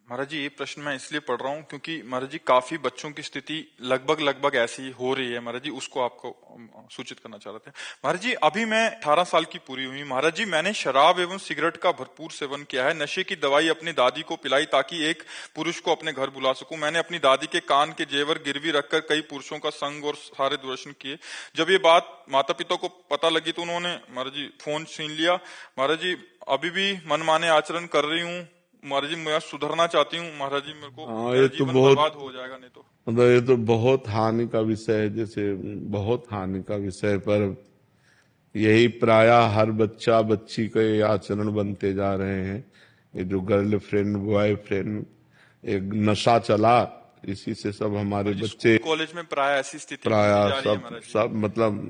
महाराज जी, ये प्रश्न मैं इसलिए पढ़ रहा हूँ क्योंकि महाराज जी काफी बच्चों की स्थिति लगभग ऐसी हो रही है महाराज जी, उसको आपको सूचित करना चाह रहे थे। महाराज जी, अभी मैं 18 साल की पूरी हुई। महाराज जी, मैंने शराब एवं सिगरेट का भरपूर सेवन किया है। नशे की दवाई अपनी दादी को पिलाई ताकि एक पुरुष को अपने घर बुला सकूं। मैंने अपनी दादी के कान के जेवर गिरवी रखकर कई पुरुषों का संग और सारे दूरदर्शन किए। जब ये बात माता पिता को पता लगी तो उन्होंने महाराज जी फोन छीन लिया। महाराज जी, अभी भी मनमाने आचरण कर रही हूँ महाराज जी, मैं सुधरना चाहती हूँ महाराज जी, मेरे को मेरा जीवन बर्बाद हो जाएगा नहीं तो। मतलब ये तो बहुत हानि का विषय है, जैसे बहुत हानि का विषय, पर यही प्रायः हर बच्चा बच्ची के आचरण बनते जा रहे हैं। ये जो गर्लफ्रेंड बॉयफ्रेंड एक नशा चला, इसी से सब हमारे बच्चे कॉलेज में प्रायः ऐसी स्थिति प्रायः सब मतलब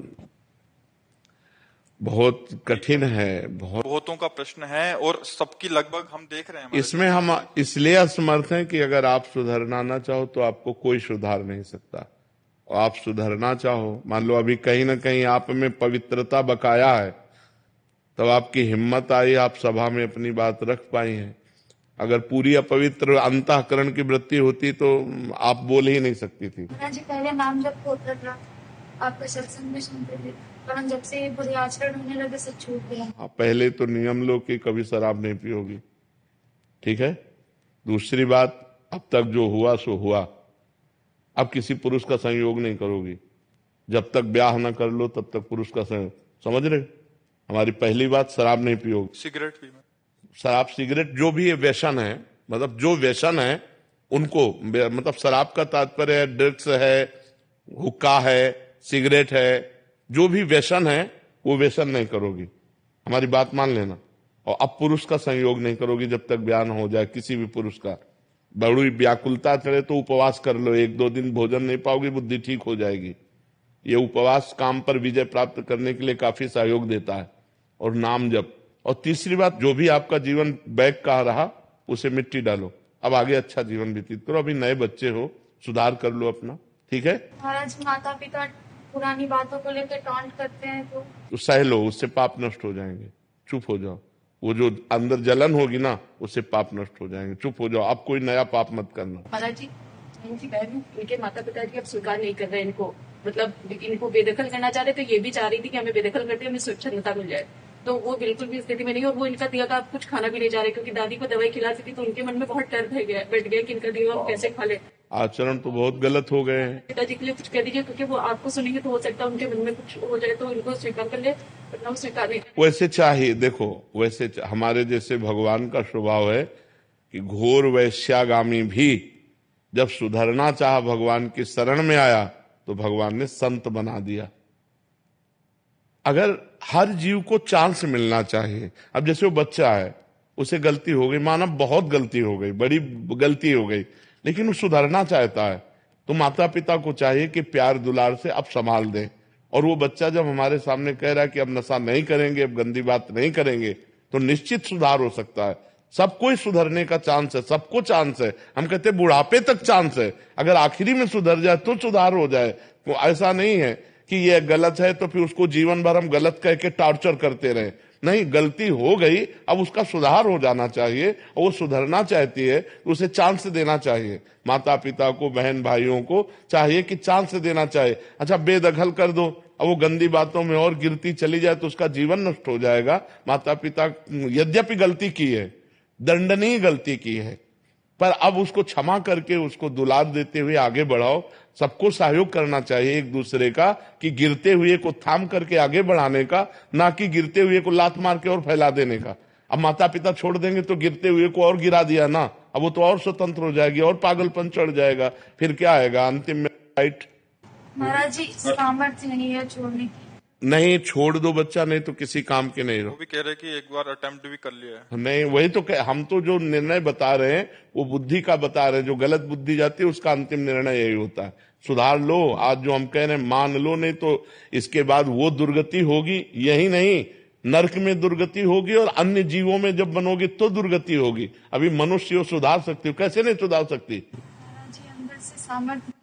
बहुत कठिन है, बहुतों का प्रश्न है और सबकी लगभग हम देख रहे हैं। इसमें हम इसलिए असमर्थ हैं कि अगर आप सुधरना ना चाहो तो आपको कोई सुधार नहीं सकता। और आप सुधरना चाहो, मान लो अभी कहीं ना कहीं आप में पवित्रता बकाया है, तब आपकी हिम्मत आई, आप सभा में अपनी बात रख पाई हैं। अगर पूरी अपवित्र अंतःकरण की वृत्ति होती तो आप बोल ही नहीं सकती थी। पहले नाम जब होता था, आपका सत्संग में सुनते थे, पर जब से बुरे आचरण होने लगे सब छूट गया। पहले तो नियम लो कि कभी शराब नहीं पियोगी, ठीक है। दूसरी बात, अब तक जो हुआ सो हुआ, अब किसी पुरुष का संयोग नहीं करोगी। जब तक ब्याह ना कर लो तब तक पुरुष का संयोग, समझ रहे। हमारी पहली बात, शराब नहीं पियोगी। सिगरेट भी, शराब सिगरेट जो भी व्यसन है, मतलब जो व्यसन है उनको, मतलब शराब का तात्पर्य है ड्रग्स है, हुक्का है, सिगरेट है, जो भी व्यसन है वो व्यसन नहीं करोगी। हमारी बात मान लेना। और अब पुरुष का संयोग नहीं करोगी जब तक ब्याह हो जाए किसी भी पुरुष का। बड़ी व्याकुलता चढ़े तो उपवास कर लो, 1-2 दिन भोजन नहीं पाओगी, बुद्धि ठीक हो जाएगी। ये उपवास काम पर विजय प्राप्त करने के लिए काफी सहयोग देता है। और नाम जप। और तीसरी बात, जो भी आपका जीवन बैक का रहा उसे मिट्टी डालो, अब आगे अच्छा जीवन व्यतीत करो। अभी नए बच्चे हो, सुधार कर लो अपना, ठीक है। महाराज, माता पिता पुरानी बातों को लेकर टॉन्ट करते हैं तो सह लो, उससे पाप नष्ट हो जाएंगे। चुप हो जाओ, वो जो अंदर जलन होगी ना उससे पाप नष्ट हो जाएंगे। चुप हो जाओ, आप कोई नया पाप मत करना। महाराज जी, इनकी बहन, इनके माता पिता जी अब स्वीकार नहीं कर रहे इनको, मतलब इनको बेदखल करना चाह रहे, तो ये भी चाह रही थी कि हमें बेदखल करते हमें स्वच्छंदता मिल जाए, तो वो बिल्कुल भी स्थिति में नहीं। और वो इनका दिया का कुछ खाना भी नहीं जा रहे, क्योंकि दादी को दवाई खिलाती थी तो उनके मन में बहुत डर बैठ गया कि इनका दिया वो कैसे खा ले। आचरण तो बहुत गलत हो गए हैं। पिताजी के लिए कुछ कह दीजिए, क्योंकि वो आपको सुनेंगे तो हो सकता है उनके मन में कुछ हो जाए, तो इनको स्वीकार कर ले, वरना वो स्वीकार नहीं। वैसे चाहिए, देखो वैसे हमारे जैसे भगवान का स्वभाव है कि घोर वैश्यागामी भी जब सुधरना चाहा, भगवान की शरण में आया तो भगवान ने संत बना दिया। अगर हर जीव को चांस मिलना चाहिए। अब जैसे वो बच्चा है, उसे गलती हो गई, माना बहुत गलती हो गई, बड़ी गलती हो गई, लेकिन वो सुधरना चाहता है, तो माता पिता को चाहिए कि प्यार दुलार से अब संभाल दें। और वो बच्चा जब हमारे सामने कह रहा है कि अब नशा नहीं करेंगे, अब गंदी बात नहीं करेंगे, तो निश्चित सुधार हो सकता है। सबको ही सुधरने का चांस है, सबको चांस है। हम कहते हैं बुढ़ापे तक चांस है, अगर आखिरी में सुधर जाए तो सुधार हो जाए। तो ऐसा नहीं है कि ये गलत है तो फिर उसको जीवन भर हम गलत कह के टॉर्चर करते रहे। नहीं, गलती हो गई, अब उसका सुधार हो जाना चाहिए, और वो सुधरना चाहती है तो उसे चांस देना चाहिए। माता पिता को, बहन भाइयों को चाहिए कि चांस देना चाहिए। अच्छा, बेदखल कर दो, अब वो गंदी बातों में और गिरती चली जाए तो उसका जीवन नष्ट हो जाएगा। माता पिता यद्यपि गलती की है, दंडनीय गलती की है, पर अब उसको क्षमा करके उसको दुलार देते हुए आगे बढ़ाओ। सबको सहयोग करना चाहिए एक दूसरे का, कि गिरते हुए को थाम करके आगे बढ़ाने का, ना कि गिरते हुए को लात मार के और फैला देने का। अब माता पिता छोड़ देंगे तो गिरते हुए को और गिरा दिया ना, अब वो तो और स्वतंत्र हो जाएगी और पागलपन चढ़ जाएगा, फिर क्या आएगा अंतिम में, राइट। महाराज जी, सामर्थ्य नहीं है छोड़ने की। नहीं, छोड़ दो बच्चा, नहीं तो किसी काम के नहीं रहो। वो भी कह रहे कि एक बार अटेम्प्ट भी कर लिया है। नहीं, वही तो हम तो जो निर्णय बता रहे हैं वो बुद्धि का बता रहे हैं। जो गलत बुद्धि जाती है उसका अंतिम निर्णय यही होता है। सुधार लो, आज जो हम कह रहे हैं मान लो, नहीं तो इसके बाद वो दुर्गति होगी। यही नहीं, नरक में दुर्गति होगी और अन्य जीवों में जब बनोगी तो दुर्गति होगी। अभी मनुष्य सुधार सकती हो, कैसे नहीं सुधार सकती?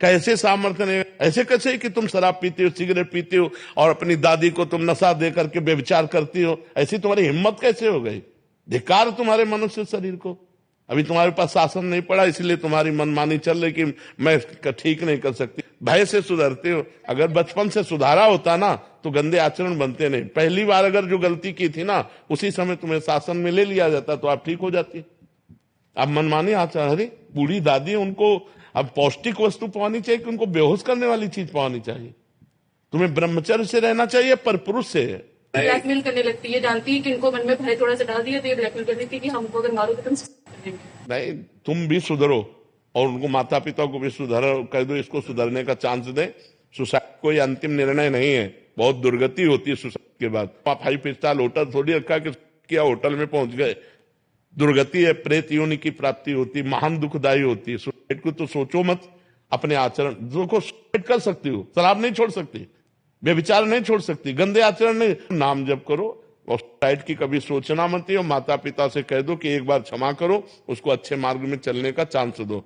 कैसे सामर्थ्य नहीं? ऐसे कैसे कि तुम शराब पीती हो, सिगरेट पीती हो और अपनी दादी को तुम नशा दे करके व्यभिचार करती हो? ऐसी तुम्हारी हिम्मत कैसे हो गई? धिक्कार तुम्हारे मनुष्य शरीर को। अभी तुम्हारे पास शासन नहीं पड़ा, इसलिए तुम्हारी मनमानी चल रही कि मैं ठीक नहीं कर सकती। भय से सुधरते हो। अगर बचपन से सुधारा होता ना तो गंदे आचरण बनते नहीं। पहली बार अगर जो गलती की थी ना उसी समय तुम्हें शासन में ले लिया जाता तो आप ठीक हो जाती। अब मनमानी आचरण, अरे बूढ़ी दादी, उनको अब पौष्टिक वस्तु पानी चाहिए कि उनको बेहोश करने वाली चीज पानी चाहिए? तुम्हें ब्रह्मचर्य से रहना चाहिए, पर पुरुष से। ब्लैकमेल करने लगती है, जानती है कि इनको मन में भय थोड़ा सा डाल दिया तो ये ब्लैकमेल कर देती है कि हमको अगर मारोगे तो हम कर देंगे। नहीं, तुम भी सुधरो और उनको, माता पिता को भी सुधरो, कह दो इसको सुधरने का चांस दे। सुसाइड कोई अंतिम निर्णय नहीं है, बहुत दुर्गति होती है सुसाइड के बाद। आप 5 स्टार होटल थोड़ी रखा कि क्या होटल में पहुंच गए, दुर्गति है, प्रेत योनि की प्राप्ति होती, महान दुखदायी होती है। सुसाइड को तो सोचो मत। अपने आचरण जो को सुसाइड कर सकती हो, शराब नहीं छोड़ सकती, व्यभिचार नहीं छोड़ सकती, गंदे आचरण नहीं, नाम जप करो और सुसाइड की कभी सोचना मत। और माता पिता से कह दो कि एक बार क्षमा करो, उसको अच्छे मार्ग में चलने का चांस दो।